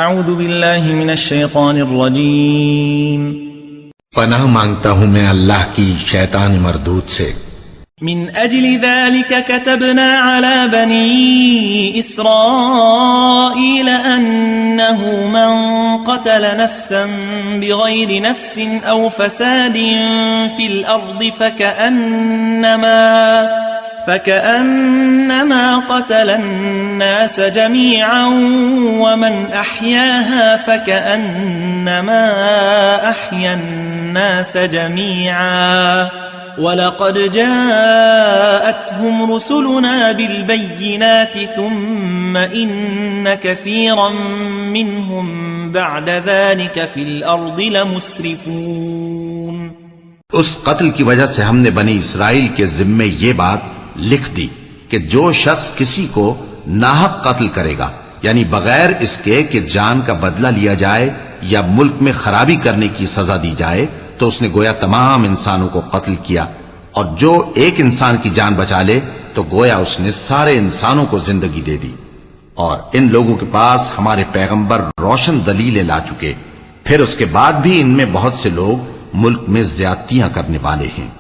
اعوذ باللہ من الشیطان الرجیم پناہ مانگتا ہوں میں اللہ کی شیطان مردود سے۔ من اجل ذلك كتبنا على بني اسرائيل انه من قتل نفسا بغير نفس او فساد في الارض فكأنما قتل الناس جميعا ومن احياها فكأنما احيا الناس جميعا وَلَقَدْ جَاءَتْهُمْ رُسُلُنَا بِالْبَيِّنَاتِ ثُمَّ إِنَّ كَثِيرًا مِّنْهُمْ بَعْدَ ذَلِكَ فِي الْأَرْضِ لَمُسْرِفُونَ۔ اس قتل کی وجہ سے ہم نے بنی اسرائیل کے ذمے یہ بات لکھ دی کہ جو شخص کسی کو ناحق قتل کرے گا، یعنی بغیر اس کے کہ جان کا بدلہ لیا جائے یا ملک میں خرابی کرنے کی سزا دی جائے، تو اس نے گویا تمام انسانوں کو قتل کیا، اور جو ایک انسان کی جان بچا لے تو گویا اس نے سارے انسانوں کو زندگی دے دی۔ اور ان لوگوں کے پاس ہمارے پیغمبر روشن دلیلیں لا چکے، پھر اس کے بعد بھی ان میں بہت سے لوگ ملک میں زیادتیاں کرنے والے ہیں۔